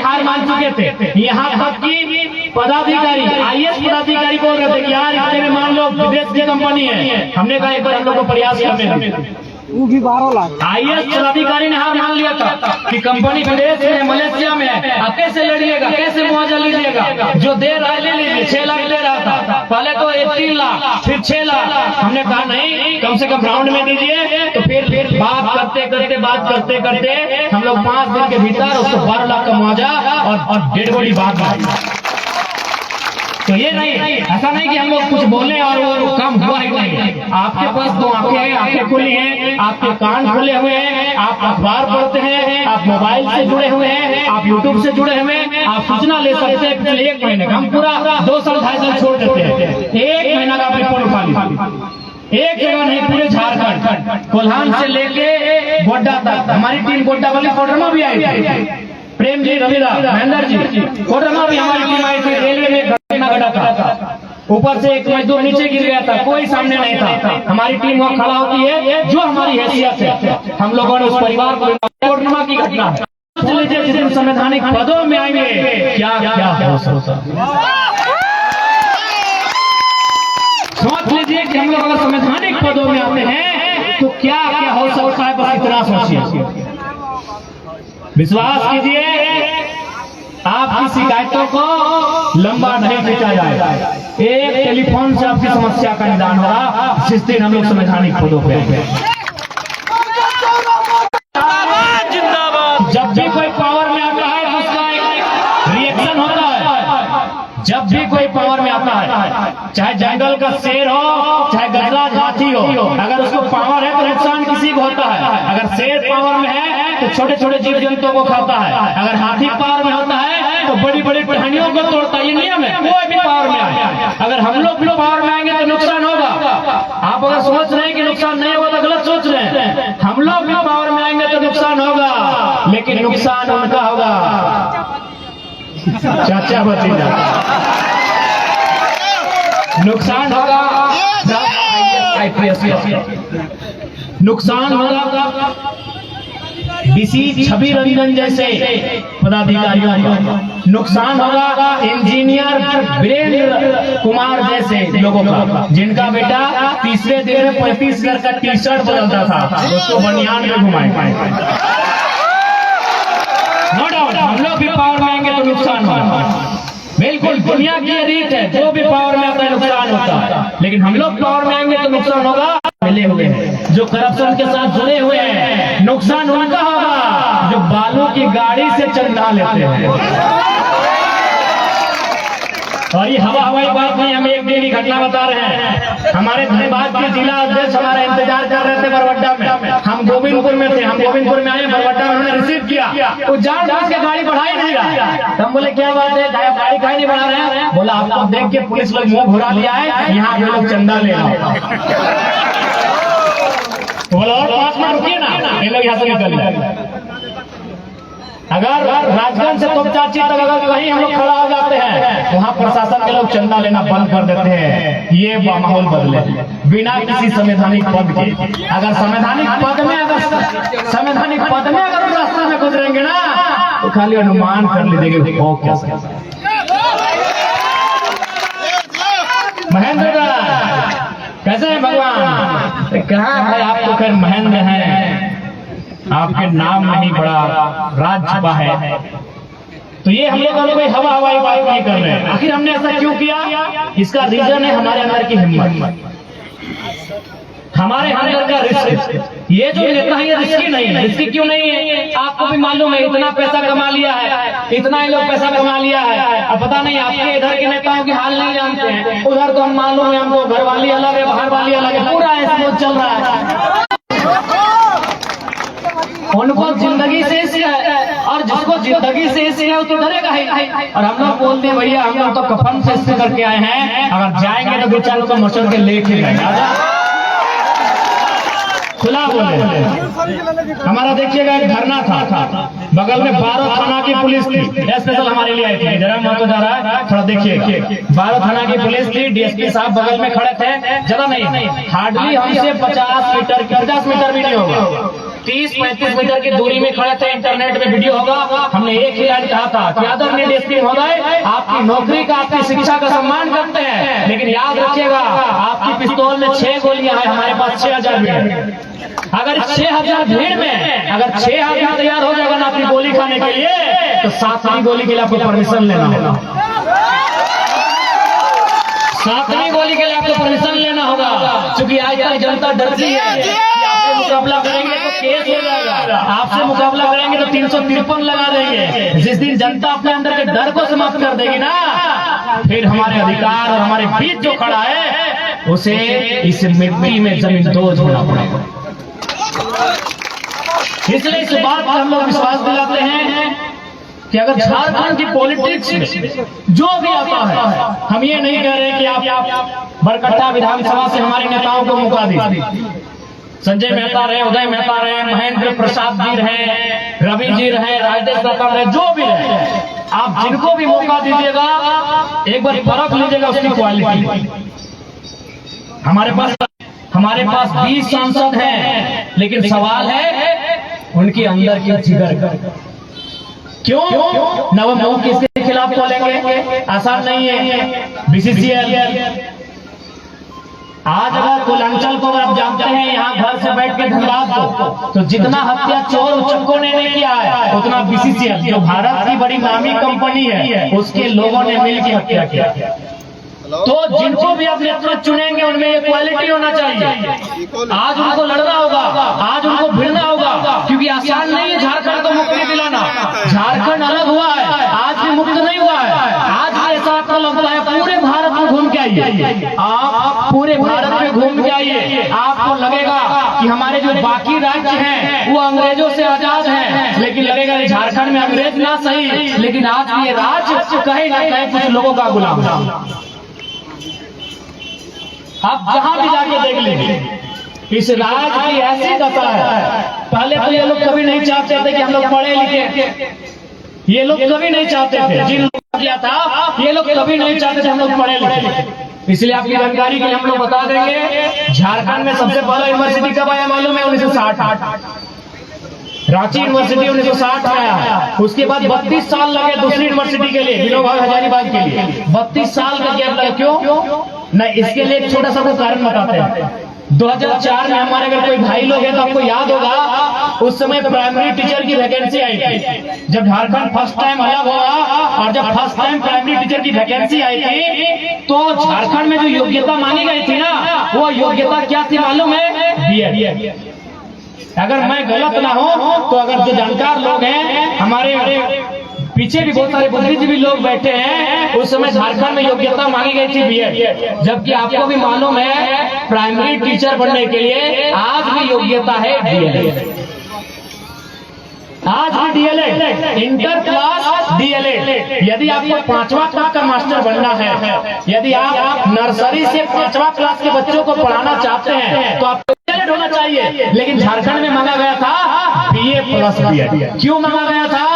हार मान चुके थे, यहाँ तक की पदाधिकारी आईएएस पदाधिकारी बोल रहे थे कि यार इतने में मान लो विदेश की कंपनी है, हमने कहा एक बार हम लोग को प्रयास करने हैं। वो भी 12 लाख आईएएस पदाधिकारी ने हार मान लिया था कि कंपनी विदेश में मलेशिया में है, आप कैसे लड़िएगा, कैसे मुआवजा लीजिएगा, जो दे रहा है ले लीजिए। 6 लाख ले रहा था, पहले तो 3 लाख फिर 6 लाख, हमने कहा नहीं कम से कम राउंड में दीजिए। तो फिर बात करते करते हम लोग 5 दिन के भीतर उसको 12 लाख का मुआवजा और डेड बॉडी बात आई। तो ये नहीं, ऐसा नहीं कि हम लोग कुछ बोले और वो काम हुआ ही नहीं। आपके पास 2 आंखें हैं, आंखें खुली हैं, आपके कान खुले हुए हैं, आप अखबार पढ़ते हैं, आप मोबाइल से जुड़े हुए हैं, आप यूट्यूब से जुड़े हुए हैं, आप सूचना ले सकते हैं। पिछले 1 महीने का हम पूरा 2 साल 2.5 साल छोड़ देते हैं, 1 महीना का आप रिपोर्ट उठा लीजिए। एक जगह नहीं, पूरे झारखंड कोल्हान से लेके गोड्डा तक हमारी टीम गोड्डा वाली कोडरमा भी आई थी, प्रेम जी, रविदा, महेंद्र जी, कोडरमा भी हमारी टीम आई थी। रेलवे में घटा था, ऊपर से एक मजदूर नीचे गिर गया था, कोई सामने नहीं था, हमारी टीम वहाँ खड़ा होती है। जो हमारी हैसियत है, हम लोगों ने उस परिवार को, कोडरमा की घटना है, सोच लीजिए जिस दिन संवैधानिक पदों में आएंगे क्या क्या हो सकता है। सोच लीजिए कि हम लोग अगर संवैधानिक पदों में आते हैं तो क्या क्या हो सकता है, बस इतना सोचिए। विश्वास कीजिए, आपकी शिकायतों को लंबा नहीं खींचा जाएगा, एक टेलीफोन से आपकी समस्या का निदान होगा जिस दिन हम लोग संवैधानिक पदों पे आएंगे। जब भी कोई पावर में आता है तो उसका एक रिएक्शन होता है। जब भी कोई पावर में आता है, चाहे जंगल का शेर हो, चाहे गजराज हाथी हो, अगर उसको पावर है तो नुकसान किसी को होता है। अगर शेर पावर में है तो छोटे छोटे जीव जंतुओं को खाता है, अगर हाथी पावर में होता है तो बड़ी बड़ी टहनियों को तोड़ता है। ये नियम है, कोई भी पावर में आए। अगर हम लोग भी पावर में आएंगे तो नुकसान होगा। आप अगर सोच रहे हैं कि नुकसान नहीं होगा तो गलत सोच रहे हैं। हम लोग भी पावर में आएंगे तो नुकसान होगा, लेकिन नुकसान उनका होगा, चाचा भतीजा, नुकसान होगा, नुकसान होगा डीसी छवि रंजन जैसे पदाधिकारियों का नुकसान होगा, इंजीनियर वीरेंद्र कुमार जैसे लोगों का, जिनका बेटा तीसरे दिन में 35 हजार का टी शर्ट बदलता था, उसको बनियान में घुमाए। नो डाउट हम लोग भी पावर में आएंगे तो नुकसान होगा, बिल्कुल दुनिया की रीत है, जो भी पावर में आता है नुकसान होता है, लेकिन हम लोग पावर में आएंगे तो नुकसान होगा। मिले हुए हैं जो करप्शन के साथ जुड़े हुए हैं, नुकसान उनका होगा जो बालू की गाड़ी से चंदा लेते हैं। और ये हवाई बात नहीं, हम एक दिन की घटना बता रहे हैं। हमारे धनबाद के जिला अध्यक्ष हमारा इंतजार कर रहे थे बरवड्डा में, हम गोविंदपुर में थे, हम गोविंदपुर में आए, बरवड्डा में उन्होंने रिसीव किया, वो जानबूझ के गाड़ी बढ़ाई नहीं रहा। हम बोले क्या बात है, गाड़ी काहे नहीं बढ़ा रहे हैं? बोला आपको देख के पुलिस लोग मुंह घुरा लिया है, यहाँ के लोग चंदा ले रहे। बोला और 5 मिनट रुकिए ना, ये लोग यहाँ से निकल जाए। अगर राजगंज से तोपचाची तक अगर कहीं हम लोग खड़ा हो जाते हैं, वहाँ प्रशासन के लोग चंदा लेना बंद कर देते हैं। ये माहौल बदले बिना किसी संवैधानिक पद के। अगर संवैधानिक पद में अगर रास्ते में गुजरेंगे ना, तो खाली अनुमान कर लीजिएगा वो कैसे। महेंद्र कैसे हैं भगवान? कहाँ है आप? तो खैर महेंद्र हैं, आपके नाम में ही बड़ा राज छुपा है। तो ये हम लोग कोई हवाई बात नहीं कर रहे हैं। आखिर हमने ऐसा क्यों किया? इसका रीजन है हमारे अंदर की हिम्मत, हमारे अंदर का रिस्क। ये जो नेता है ये रिस्की नहीं है। रिस्की क्यों नहीं है? आपको भी मालूम है, इतना पैसा कमा लिया है, इतना ही लोग पैसा कमा लिया है। अब पता नहीं आपके इधर के नेताओं की हाल नहीं जानते हैं, उधर तो हम मालूम है, हमको घर वाली अलग है, बाहर वाली अलग है, पूरा ऐसा चल रहा है। उनको जिंदगी से इश्क है, और जिसको जिंदगी से इश्क है वो तो डरेगा ही। और हम लोग बोलते हैं भैया हम लोग तो कफन से इश्क करके आए हैं, अगर जाएंगे तो दो चार को मचल के लेके जाएंगे। खुला बोले। हमारा देखिएगा एक धरना था, बगल में 12 थाना की पुलिस थी, स्पेशल हमारे लिए आई थी। जरा महत्व जा रहा है, थोड़ा देखिए। 12 थाना की पुलिस थी, डीएसपी साहब बगल में खड़े थे, ज्यादा नहीं, हार्डली हमसे 50 मीटर भी नहीं होगा, 30-35 मीटर की दूरी में खड़े थे। इंटरनेट में वीडियो होगा। हमने एक ही लाइन कहा था कि आदरणीय डीएसपी महोदय, आपकी नौकरी का, आपकी शिक्षा का सम्मान करते हैं, लेकिन याद रखिएगा आपकी पिस्तौल में 6 गोलियां हैं, हमारे पास 6000 भीड़। अगर 6000 भीड़ में अगर 6000 तैयार हो जाएगा ना आपकी गोली खाने के लिए, तो 7वीं गोली के लिए आपको परमिशन लेना होगा। 7वीं गोली के लिए आपको परमिशन लेना होगा, क्योंकि आज तक जनता डरती है। आपसे मुकाबला करेंगे तो केस हो जाएगा, आपसे मुकाबला करेंगे तो 353 लगा देंगे। जिस दिन जनता अपने अंदर के डर को समाप्त कर देगी ना, फिर हमारे अधिकार और हमारे बीच जो खड़ा है उसे इस मिट्टी में जमींदोज होना पड़ेगा। इसलिए इस बात पर हम लोग विश्वास दिलाते हैं कि अगर झारखंड की पॉलिटिक्स में जो भी आता है, हम ये नहीं कह रहे कि आप बरकट्टा विधानसभा से हमारे नेताओं को मौका दीजिए। संजय मेहता रहे, उदय मेहता रहे, महेंद्र प्रसाद जी रहे, रवि जी रहे, राजेश दत्ता रहे, जो भी रहे, आप जिनको भी मौका दीजिएगा एक बार परख लीजिएगा उसकी क्वालिटी। हमारे पास 20 सांसद हैं, लेकिन सवाल है उनके अंदर की जिगर का। क्यों न वो मुंह किसके खिलाफ बोलेंगे? आसान नहीं है। बीसीसीएल आज अगर कुलांचल को अगर आप जानते हैं, यहाँ घर से बैठ के धनबाद को, तो जितना हत्या चोर उचक्कों ने नहीं किया है, उतना बीसीसीएल जो भारत की बड़ी नामी कंपनी है उसके लोगों ने मिलकर हत्या किया। तो जिनको भी आप नेतृत्व चुनेंगे उनमें ये क्वालिटी होना चाहिए। आज उनको लड़ना होगा, आज उनको भिड़ना होगा, क्योंकि आसान नहीं है झारखंड को मुक्ति दिलाना। झारखंड अलग हुआ है, आज भी मुक्त नहीं हुआ है। आज भी ऐसा आपको लगता है पूरे भारत में घूम के आइए, आप पूरे भारत में घूम के आइए, आपको लगेगा कि हमारे जो बाकी राज्य हैं वो अंग्रेजों से आजाद हैं, लेकिन लगेगा झारखंड में अंग्रेज ना सही, लेकिन आज ये राज्य कहीं ना कहीं कुछ लोगों का गुलाम है। आप जहां भी जाके देख लीजिए इस राज की ऐसी दशा है। पहले तो ये लोग कभी नहीं चाहते थे कि हम लोग पढ़े लिखे, ये लोग कभी नहीं चाहते थे, जिन लोग किया था ये लोग कभी नहीं चाहते थे हम लोग पढ़े लिखे। इसलिए आपकी जानकारी के लिए हम लोग बता देंगे, झारखंड में सबसे पहला यूनिवर्सिटी कब आया मालूम है? 1960। रांची यूनिवर्सिटी 1960 में आया, उसके बाद 32 साल लगे दूसरी यूनिवर्सिटी के लिए, विनोबा भावे हजारीबाग के लिए 32 साल का गैप लगा। क्यों? नहीं, इसके लिए एक छोटा सा कोई कारण बताते हैं। 2004 में हमारे अगर कोई भाई लोग हैं तो आपको याद होगा, उस समय प्राइमरी टीचर की वैकेंसी आई थी। जब झारखंड फर्स्ट टाइम अलग हुआ और जब फर्स्ट टाइम प्राइमरी टीचर की वैकेंसी आई थी, तो झारखंड में जो योग्यता मांगी गई थी ना, वो योग्यता क्या थी मालूम है? बीएड। अगर मैं गलत ना हो तो अगर जो जानकार लोग हैं, हमारे पीछे भी बहुत सारे बुद्धिजीवी लोग बैठे हैं, उस समय झारखंड में योग्यता मांगी गई थी बीएड। जबकि आपको भी मालूम है प्राइमरी टीचर बनने के लिए आज भी योग्यता है डीएलएड। आज भी डीएलएड, इंटर क्लास डीएलएड। यदि आपको 5वां क्लास का मास्टर बनना है, यदि आप नर्सरी से 5वां क्लास के बच्चों को पढ़ाना चाहते हैं तो आपको डीएलएड होना चाहिए। लेकिन झारखंड में मांगा गया था बीए प्लस बीएड। क्यों मांगा गया था?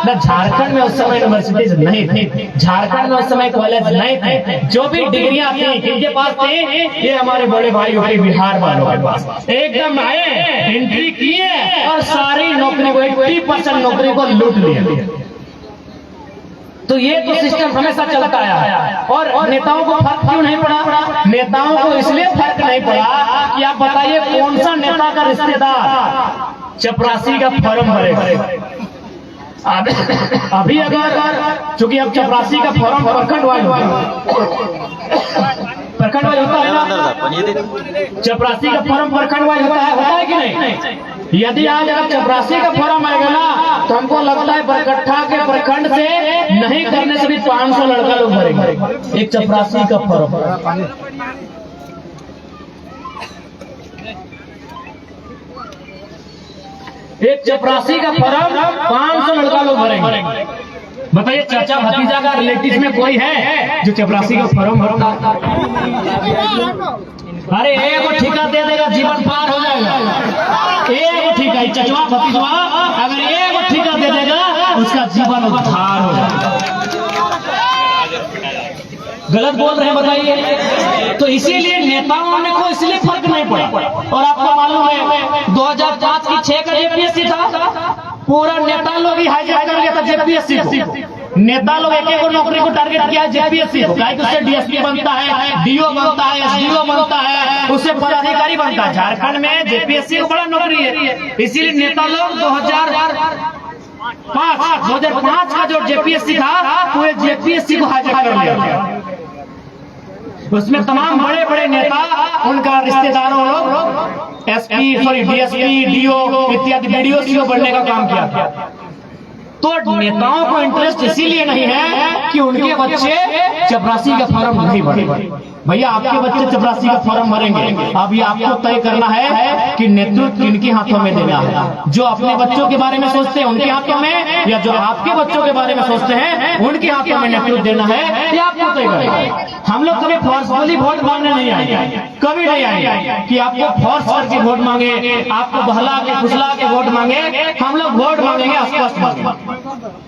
न झारखंड में उस समय यूनिवर्सिटीज नहीं थी, झारखंड में उस समय कॉलेज नहीं थे। जो भी डिग्रियां थी किनके पास थी? ये हमारे बड़े भाइयों के बिहार वालों के पास। एकदम आए, एंट्री किए और सारी नौकरी को 80% नौकरी को लूट लिया। तो ये तो सिस्टम हमेशा चलता आया। और नेताओं को फर्क क्यों नहीं पड़ा? नेताओं को इसलिए फर्क नहीं पड़ा कि आप बताइए कौन सा नेता का रिश्तेदार चपरासी का फॉर्म भरेगा? अभी अगर चूंकि अब चपरासी का फॉर्म प्रखंड वाइज होता है ना, चपरासी का फॉर्म प्रखंड वाइज होता है कि नहीं? यदि आज अगर चपरासी का फॉर्म आएगा ना, तो हमको लगता है बरकट्ठा के प्रखंड से नहीं करने से भी 500 लड़का लोग भरेंगे एक चपरासी का फॉर्म। एक चपरासी का फॉर्म 500 लड़का लोग भरेंगे। बताइए चाचा भतीजा का रिलेटिव में कोई है जो चपरासी का फॉर्म भरता? अरे एक ठेका दे देगा, जीवन पार हो जाएगा। एक ठेका, चचवा भतीजवा अगर एक ठेका दे देगा, उसका जीवन उद्धार हो जाएगा। गलत बोल रहे हैं बताइए? तो इसीलिए नेताओं ने को इसलिए फर्क नहीं पड़ा। और आपको मालूम है 2005 की 6 का जेपीएससी था, पूरा नेता लोग ही हाईजैक कर लिया था जेपीएससी को। नेता लोग एक एक नौकरी को टारगेट किया है जेपीएससी को, उससे डीएसपी बनता है, डीओ बनता है, एसडीओ बनता है, उससे पदाधिकारी बनता है। झारखंड में जेपीएससी को बड़ा नौकरी है, इसीलिए नेता लोग 2005 का जो जेपीएससी था, पूरे जेपीएससी को हाईजैक कर लिया। उसमें तमाम बड़े बड़े नेता, उनका रिश्तेदारों लोग एसपी, सॉरी डीएसपी, डीओ इत्यादि बीडीओ बनने का काम किया था। तो नेताओं को इंटरेस्ट इसीलिए नहीं है कि उनके बच्चे चपरासी का फॉर्म नहीं भरे। भैया आपके बच्चे चपरासी का फॉर्म भरेंगे, अब ये आपको तय करना है कि नेतृत्व किनके हाथों में देना है। जो अपने बच्चों के बारे में सोचते हैं उनके हाथों में, या जो आपके बच्चों के बारे में सोचते हैं उनके हाथों में नेतृत्व देना है, ये आपको तय करना। हम लोग कभी फोर्सफुली वोट मांगने नहीं आएंगे, कभी नहीं आएंगे कि आपको फोर्स करके वोट मांगे, आपको बहला के फुसला के वोट मांगे। हम लोग वोट मांगेंगे स्पष्ट मांगेंगे।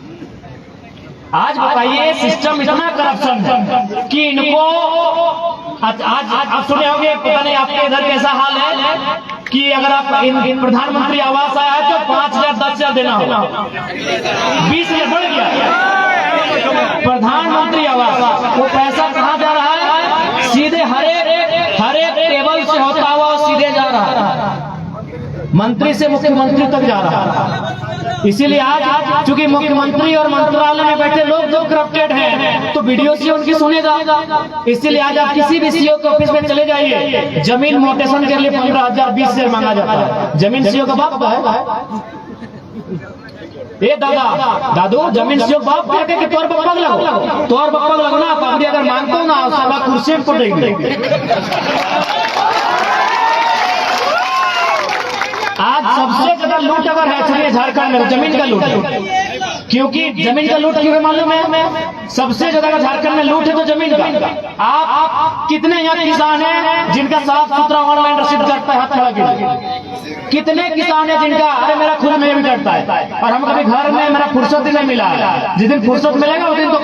आज बताइए सिस्टम इतना करप्शन है कि इनको आज आप सुने होंगे, पता नहीं आपके इधर कैसा हाल है कि अगर आप प्रधानमंत्री आवास आया है तो 5,000 10,000 देना होगा। 20,000 बढ़ गया प्रधानमंत्री आवास। वो पैसा कहाँ जा रहा है? सीधे हर एक टेबल से होता हुआ सीधे जा रहा है, मंत्री से मुख्यमंत्री तक जा रहा है। इसीलिए आज चूंकि मुख्यमंत्री और मंत्रालय में बैठे लोग जो करप्टेड हैं, तो वीडियो से उनकी सुनेगा। इसीलिए आज आप किसी भी सीओ के ऑफिस में चले जाइए, जमीन मोटेशन के लिए 15,000 20,000 मांगा जाता है। जमीन सीओ का बाप है, ए दादा दादू जमीन सीओ बाप कहते कि तोर बप्पा लगो, तोर बप्पा लगो ना, पगड़ी अगर मांगते हो ना सभा कुर्सी में पड़ेगी। आज सबसे ज्यादा लूट अगर है झारखंड में जमीन का लूट, क्योंकि जमीन का लूट क्यों मालूम है? सबसे ज्यादा झारखंड में लूट है तो जमीन का। आप कितने यहाँ किसान हैं जिनका साफ सुथरा ऑनलाइन रसीद करता है? हाथ खड़ा कीजिए। कितने किसान हैं जिनका अरे मेरा खुद में भी करता है, और हम कभी घर में मेरा फुर्सत ही नहीं मिला है। जिस दिन फुर्सत मिलेगा उस दिन तो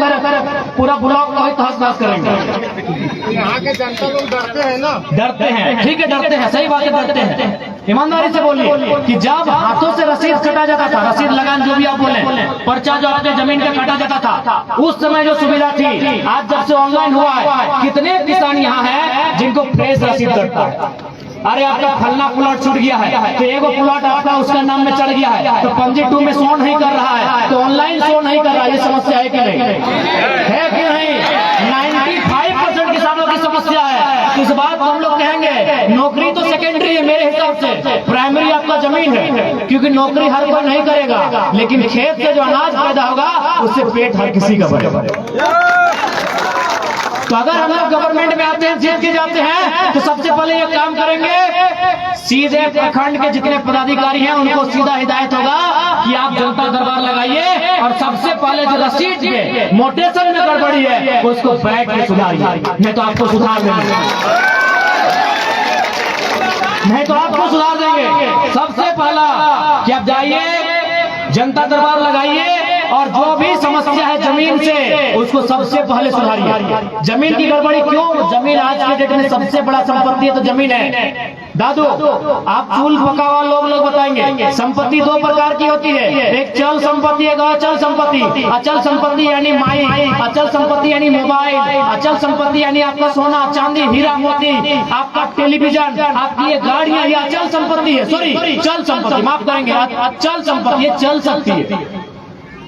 पूरा ब्लॉक को ही तहस नहस करेंगे। यहाँ के जनता लोग डरते हैं ना। डरते हैं, ठीक है, डरते हैं, सही बात है, डरते हैं। ईमानदारी से बोलिए कि जब हाथों से रसीद कटा जाता था, रसीद लगान जो भी आप बोले, पर्चा जो आपके जमीन का काटा जाता था, उस समय जो सुविधा थी, आज जब से ऑनलाइन हुआ है, कितने किसान यहाँ हैं जिनको फ्रेश रसीद कटता है। अरे आपका फलना प्लॉट छूट गया है, तो एगो प्लॉट आपका उसका नाम में चढ़ गया है, तो पंजी 2 में शो नहीं कर रहा है, तो ऑनलाइन शो नहीं कर रहा है। ये समस्या है कि नहीं? है कि नहीं? 95% किसानों की समस्या है। इस बात को हम लोग कहेंगे, नौकरी तो सेकेंडरी है मेरे हिसाब से, प्राइमरी आपका जमीन है, क्योंकि नौकरी हर कोई नहीं करेगा, लेकिन खेत से जो अनाज पैदा होगा उससे पेट हर किसी का भरेगा। तो अगर हम लोग गवर्नमेंट में आते हैं, जीत के जाते हैं, तो सबसे पहले ये काम करेंगे, सीधे प्रखंड के जितने पदाधिकारी हैं उनको सीधा हिदायत होगा कि आप जनता दरबार लगाइए और सबसे पहले जो रसीद में मोटेशन में गड़बड़ी है उसको बैठ के सुधारिए, नहीं तो आपको सुधार देंगे, नहीं तो आपको सुधार देंगे। सबसे पहला कि आप जाइए, जनता दरबार लगाइए और जो भी समस्या है जमीन से उसको सबसे पहले सुधारिए। जमीन की गड़बड़ी क्यों? जमीन आज के डेट में सबसे बड़ा संपत्ति है, तो जमीन है। दादू, आप चूल पकावा लोग बताएंगे, संपत्ति 2 प्रकार की होती है, एक चल संपत्ति, एक अचल संपत्ति। अचल संपत्ति यानी माई, अचल संपत्ति यानी मोबाइल, अचल संपत्ति यानी आपका सोना चांदी हीरा मोती, आपका टेलीविजन, आपकी ये गाड़ियां, ये अचल संपत्ति है। सॉरी, चल संपत्ति, माफ करेंगे, अचल संपत्ति, ये चल सकती है।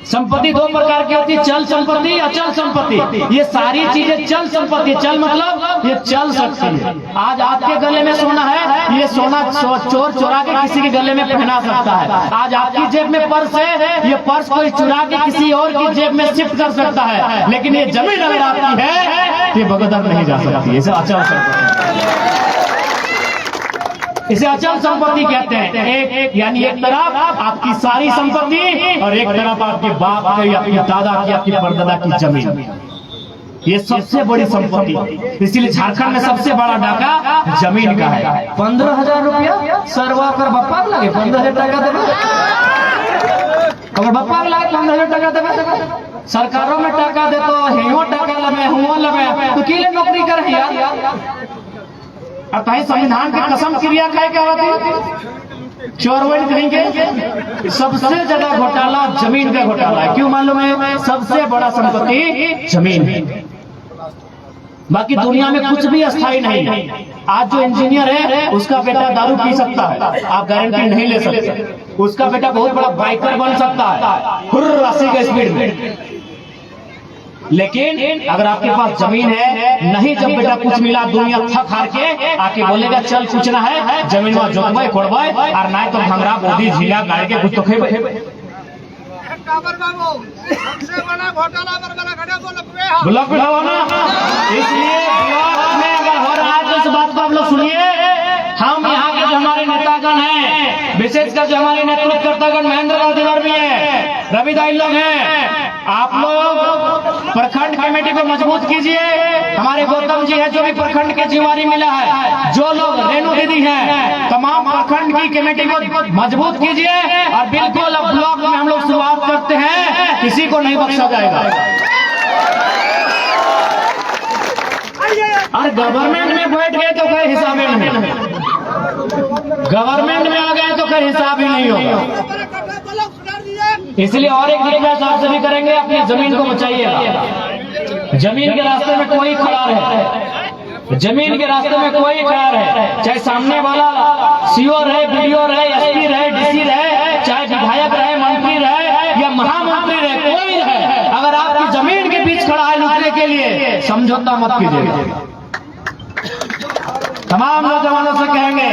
संपत्ति 2 प्रकार की होती है, चल संपत्ति, अचल संपत्ति। ये सारी चीजें चल संपत्ति, चल मतलब ये चल सकती है। आज आपके गले में सोना है, ये सोना चोर चुरा के किसी के गले में पहना सकता है। आज आपकी जेब में पर्स है, ये पर्स कोई चुरा के किसी और की जेब में शिफ्ट कर सकता है, लेकिन ये जमीन अगर आपकी है तो ये बगदर नहीं जा सकती। इसे अचल संपत्ति, इसे अचल संपत्ति कहते हैं। एक यानी एक तरफ आपकी सारी संपत्ति और एक तरफ आपके बाप की, आपके दादा की, आपकी परदादा की जमीन, ये सबसे बड़ी संपत्ति। इसीलिए झारखंड में सबसे बड़ा डाका जमीन का है। 15,000 रुपया सरवा कर बप्पा लगे, 15,000 टका देगा, अगर बप्पा लगे 15,000 टका देगा। सरकारों में टका दे तो हेहो टका लगे, हुआ लगे, तो किले नौकरी करे यार। अतः संविधान की कसम क्रिया खाए क्या होती, चोरवन कहेंगे। सबसे ज्यादा घोटाला जमीन का घोटाला है। क्यों मालूम है? सबसे बड़ा संपत्ति जमीन है। बाकी दुनिया में कुछ भी अस्थायी नहीं है। आज जो इंजीनियर है उसका बेटा दारू पी सकता है, आप गारंटी नहीं ले सकते। उसका बेटा बहुत बड़ा बाइकर बन सकता है, हुर्र 80 के स्पीड में। लेकिन अगर आपके पास जमीन है, नहीं जब बेटा कुछ मिला दुनिया थक हार के आके बोलेगा चल कुछ ना है, जमीन में जोतवाई खोड़वाई और ना तो भंगरा बोधी झीला गाड़ के कुछ तो खेबे। ब्लॉक में हो ना, इसलिए ब्लॉक में अगर हो रहा है तो इस बात को आप लोग सुनिए। हम यहाँ के जो हमारे नेतागण हैं, विशेषकर जो हमारे नेतृत्व कर्तागण महेंद्र लाल तिवारी हैं, रवि दाई लोग हैं, आप लोग प्रखंड कमेटी को मजबूत कीजिए। हमारे गौतम जी है जो भी प्रखंड के जिम्मेवारी मिला है, जो लोग रेणु दीदी हैं, तमाम प्रखंड की कमेटी को मजबूत कीजिए। और बिल्कुल अब ब्लॉक में हम लोग शुरुआत करते हैं, किसी को नहीं बख्शा जाएगा। और गवर्नमेंट में बैठ गए तो कोई हिसाब ही नहीं, गवर्नमेंट में आ गए तो कोई हिसाब ही नहीं होगा। इसलिए और एक रिक्वेस्ट आपसे भी करेंगे, अपनी जमीन को बचाइएगा। जमीन के रास्ते में कोई खड़ा है, जमीन के रास्ते में कोई खड़ा है, चाहे सामने वाला सीओ रहे, बीडीओ रहे, एसपी रहे, डीसी रहे, चाहे विधायक रहे, मंत्री रहे या महामंत्री रहे, कोई रहे, अगर आपकी जमीन के बीच खड़ा है लूटने के लिए, समझौता मत कीजिएगा। तमाम नौजवानों से कहेंगे,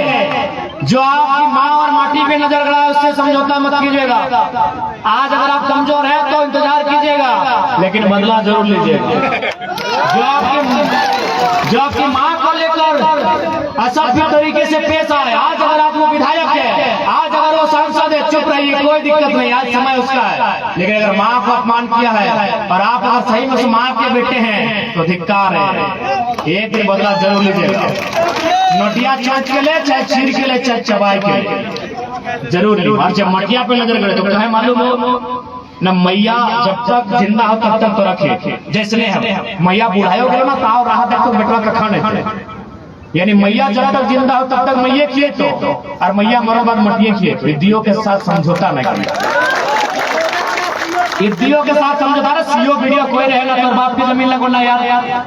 जो आपकी माँ और माटी पे नजर गड़ा है उससे समझौता मत कीजिएगा। आज अगर आप कमजोर हैं तो इंतजार कीजिएगा, लेकिन बदला जरूर लीजिएगा। जो आपकी माँ को लेकर असभ्य तरीके से पेश आए, आज अगर आप वो विधायक है, आज अगर वो सांसद है, चुप रहिए, कोई दिक्कत नहीं, आज समय उसका है। लेकिन अगर माँ को अपमान किया है और आप अगर सही में उस माँ के बेटे हैं तो धिक्कार है, एक दिन बदला जरूर लीजिएगा। नोटिया चाँच के ले, चाहे चीर के ले, चाहे चबाई के ले, जरूर ली। और जब मटिया पे नजर गए तो कहे मालूम हो, न मैया जब तक जिंदा हो तब तक तो रखे, जैसे हम मैया बुढ़ाए हो गए ना ताव रहा तक तो बेटवा का खाने थे, यानी मैया जब तक जिंदा हो तब तक मैये किए तो, और मैया मरो बाद मटिए किए तो, दियो के साथ समझौता नहीं करिए, दियो के साथ समझौता है। सीओ वीडियो कोई रहे ना तो बाप की जमीन लगो ना यार,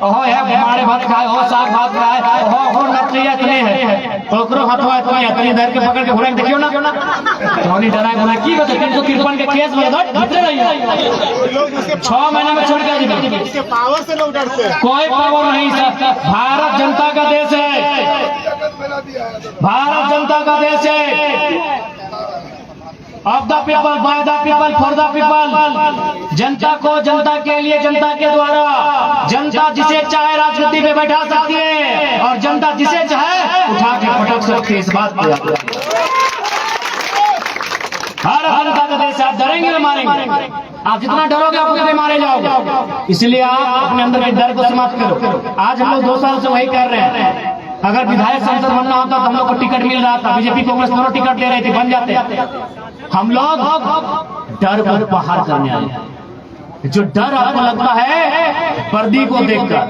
ओहो है हमारे भात खाए हो साग भात खाए हो नचिया इतने है ओकरो हथवा इतने है, तनी धर के पकड़ के घुरा के देखियो ना तोनी डराए बोला की बता 353 के केस में धर भीतर रहिए 6 महीने में छोड़ के दीजिए, इसके पावर से लोग डरते हैं। कोई पावर नहीं सर, भारत जनता का देश है, भारत जनता का देश है, of the people by the people for the people, जनता को जनता के लिए जनता के द्वारा, जनता जिसे चाहे राजनीति में बैठा सकती है और जनता जिसे चाहे उठा के पटक सकती है, इस बात पे हर जनता का देश। आप डरेंगे तो मारेंगे, आप जितना डरोगे आप उतने मारे जाओगे, इसलिए आप अपने अंदर के डर को समाप्त करो। आज हम लोग 2 साल से वही कर रहे हैं, अगर विधायक सांसद बनना होता तो हम लोग को टिकट मिल रहा था, बीजेपी कांग्रेस दोनों टिकट दे रहे थे, बन जाते। हम लोग डर को बाहर करने आए। जो डर आपको लगता है वर्दी को देखकर,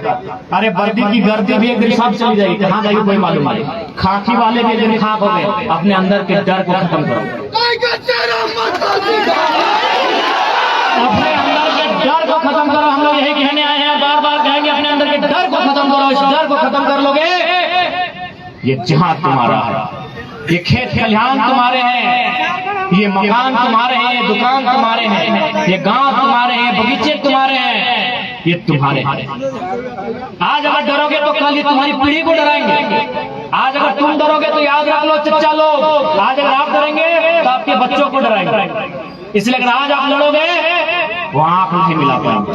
अरे वर्दी की गर्दी भी एक दिन सब चली जाएगी, कहाँ जाएगी कोई मालूम नहीं, खाकी वाले भी एक दिन खाक हो गए। अपने अंदर के डर को खत्म करो, अपने अंदर के डर को खत्म करो। हम लोग यही कहने आए हैं, बार बार कहेंगे अपने अंदर के डर को खत्म करो। इस डर को खत्म कर लोगे, ये जहां तुम्हारा है, ये खेत खलिहान तुम्हारे हैं, ये मकान तुम्हारे हैं, ये दुकान तुम्हारे हैं, ये गांव तुम्हारे हैं, बगीचे तुम्हारे हैं, ये तुम्हारे हैं। आज अगर डरोगे तो कल ये तुम्हारी पीढ़ी को डराएंगे। आज अगर तुम डरोगे तो याद रख लो चच्चा लोग, आज अगर आप डरेंगे तो आपके बच्चों को डराएंगे। इसलिए अगर आज आप लड़ोगे वो आंख नहीं मिला पाएंगे,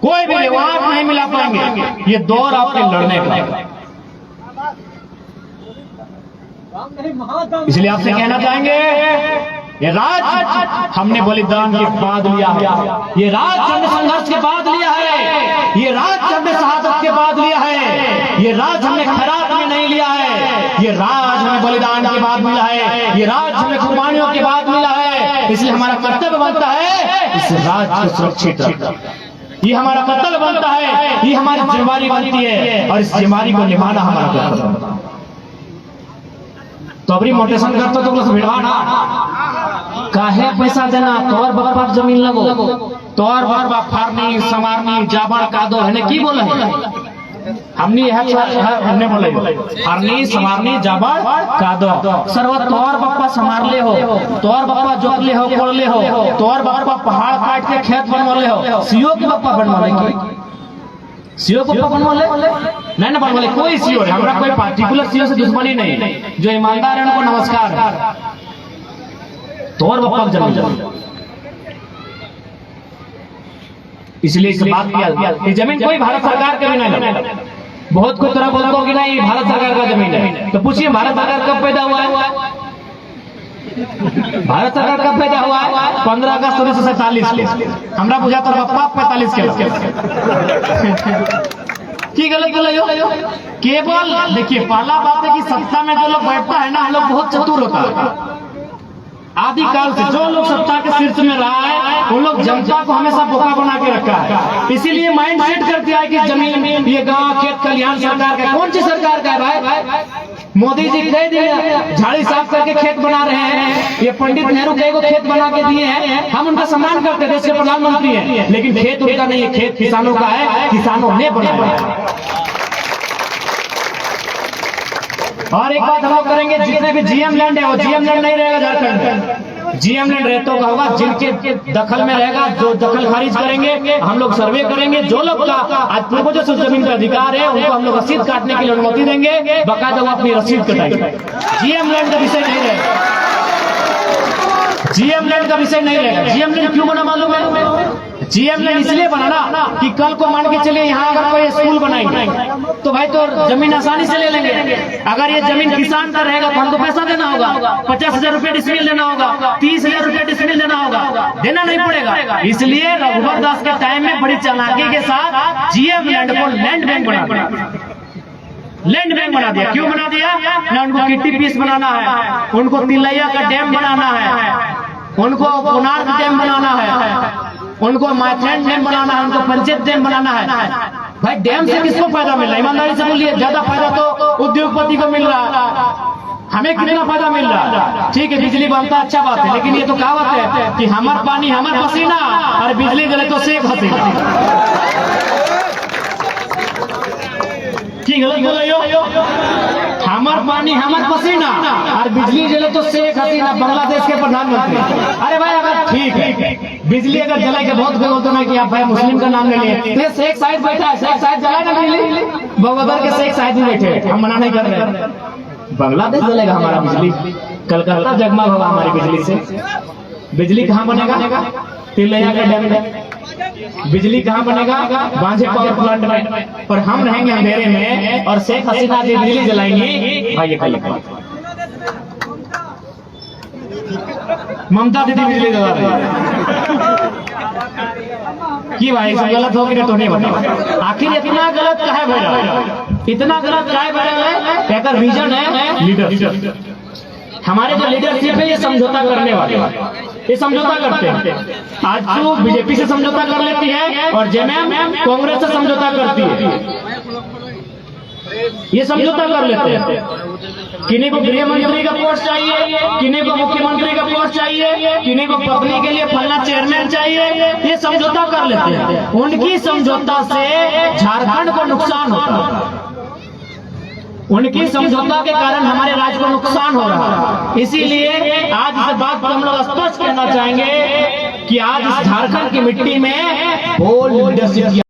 कोई भी वो आंख नहीं मिला पाएंगे। ये दौर आपके लड़ने का, इसलिए आपसे कहना चाहेंगे ये राज हमने बलिदान के बाद लिया है, ये राज हमने संघर्ष के बाद लिया है, ये राज हमने शहादत के बाद लिया है, ये राज हमने खैरात में नहीं लिया है, ये राज हमें बलिदान के बाद मिला है, ये राज हमें कुर्बानियों के बाद मिला है। इसलिए हमारा कर्तव्य बनता है इस राज को सुरक्षित रखना, ये हमारा कर्तव्य बनता है, ये हमारी जिम्मेदारी बनती है और इस जिम्मेदारी को निभाना हमारा कर्तव्य बनता है। तो अभी मोटेशन करते तो भिड़वा ना काहे पैसा देना, तोर बाप जमीन लगो, तोर बाप फारनी समारनी जाबड़ कादो है की बोले हमने हमने बोले फारनी समारनी जाबड़ कादो सर्व तोर बापा समार ले हो, तोर बापा जोत ले हो, कोड़ ले हो, तोर बापा पहाड़ काट के खेत बनवा ले हो, सीओ के बापा बनवा ले, सीओ को बनवा ले नहीं ना बनवा ले, कोई सीओ है, हमारा कोई पार्टिकुलर सीओ से दुश्मनी नहीं, जो ईमानदार है उनको नमस्कार। तोर बापा जमीन, इसलिए इस बात किया कि जमीन कोई भारत सरकार के भी नहीं लगे। बहुत कोई तरह बोलता होगी नहीं भारत सरकार का जमीन है, तो पूछिए भारत सरकार कब पैदा हुआ है? भारत सरकार कब पैदा हुआ है? 15 अगस्त 1947। हमरा बुझा तो बापा 45 के की गलत बोला केवल देखिए, पहला बात है कि सत्ता में जो लोग बैठता है ना, हम लोग बहुत चतुर होता है। आदि काल से जो लोग सत्ता के शीर्ष में रहा है उन लोग जनता को हमेशा बोका बना के रखा है, इसीलिए माइंड सेट कर दिया है कि जमीन ये गांव खेत खलिहान सरकार का, कौन सी सरकार का है भाई? मोदी जी कह दिए झाड़ी साफ करके खेत बना रहे हैं, ये पंडित नेहरू कई को खेत बना के दिए हैं, हम उनका सम्मान करते हैं, देश के प्रधानमंत्री हैं, लेकिन खेत उनका नहीं है, खेत किसानों का है, किसानों ने बनाया है। और एक बात हम लोग करेंगे, जितने भी जीएम लैंड है वो जीएम लैंड नहीं रहेगा झारखंड में, जीएम लैंड रहता होगा जिनके दखल में रहेगा, जो दखल खारिज करेंगे हम लोग सर्वे करेंगे, जो लोग का आज पूर्वजों से जमीन का अधिकार है उनको हम लोग रसीद काटने के लिए अनुमति देंगे, बाकायदा वो अपनी रसीद कटाएंगे। जीएम लैंड का विषय नहीं रहेगा, जीएम लैंड का विषय नहीं रहेगा। जीएम लैंड क्यों बना मालूम है? जीएम लैंड इसलिए बना ना कि कल को मान के चलिए यहाँ अगर कोई स्कूल बनाएंगे तो भाई तो जमीन आसानी से ले लेंगे। अगर ये जमीन किसान का रहेगा तो हमको पैसा देना होगा, 50,000 रुपए डिसमिल देना होगा, 30,000 रुपए डिसमिल देना होगा, देना नहीं पड़ेगा। इसलिए रघुवर दास के टाइम में बड़ी चालाकी के साथ जीएम लैंड को लैंड बैंक बना दिया, लैंड बैंक बना दिया। क्यों बना दिया? ना उनको किट्टी पीस बनाना है, उनको तिलैया का डैम बनाना है, उनको कोणार्क डैम बनाना है, उनको माइथेन डैम बनाना है, उनको पंचायत डैम बनाना है। भाई डैम से किसको फायदा मिल रहा है? ईमानदारी से बोलिए। ज्यादा फायदा तो उद्योगपति को मिल रहा है। हमें कितना फायदा मिल रहा है? ठीक है, बिजली बनता अच्छा बात है, लेकिन ये तो कहावत है कि हमार पानी हमार पसीना और बिजली जले तो शेख हसीना। की गलत बोल रही हो? हमार पानी हमार पसीना और बिजली जले तो शेख हसीना, बांग्लादेश के प्रधानमंत्री। अरे भाई अगर ठीक है बिजली अगर जला के बहुत गलत होना कि आप भाई मुस्लिम का नाम ले लिए, तो शेख साइड बैठा है, शेख साइड जलाए ना बिजली, बगल के शेख साइड में बैठे, हम मना नहीं कर रहे। बांग्लादेश जलेगा हमारा बिजली, कलकत्ता जगमग होगा हमारी बिजली से। बिजली कहाँ बनेगा? तिलैया के डैम में। बिजली कहाँ बनेगा? बांझे पावर प्लांट में। और हम रहेंगे अंधेरे में और शेख हसीना जी बिजली जलाएंगी। भाई ये गलत बात। ममता दीदी बिजली जला रही है कि भाई सब गलत हो गया तो नहीं बताओ। आखिर इतना गलत काहे हो रहा है? इतना गलत काहे हो रहा है? एक रीजन है लीडरशिप। हमारे जो लीडरशिप है ये समझौता करने वाले, ये समझौता करते हैं। आज जो बीजेपी से समझौता कर लेती है और जेएमएम कांग्रेस से समझौता करती है, ये समझौता कर लेते हैं। किन्हीं को गृह मंत्री का पोस्ट चाहिए, किन्हीं को मुख्यमंत्री का पोस्ट चाहिए, किन्हीं को पत्नी के लिए फलना चेयरमैन चाहिए, ये समझौता कर लेते हैं। उनकी समझौता से झारखंड को नुकसान होता है, उनकी समझौता के कारण हमारे राज्य को नुकसान हो रहा है। इसीलिए आज इस बात को हम लोग स्पष्ट कहना चाहेंगे कि आज इस झारखंड की मिट्टी में बोल्ड लीडरशिप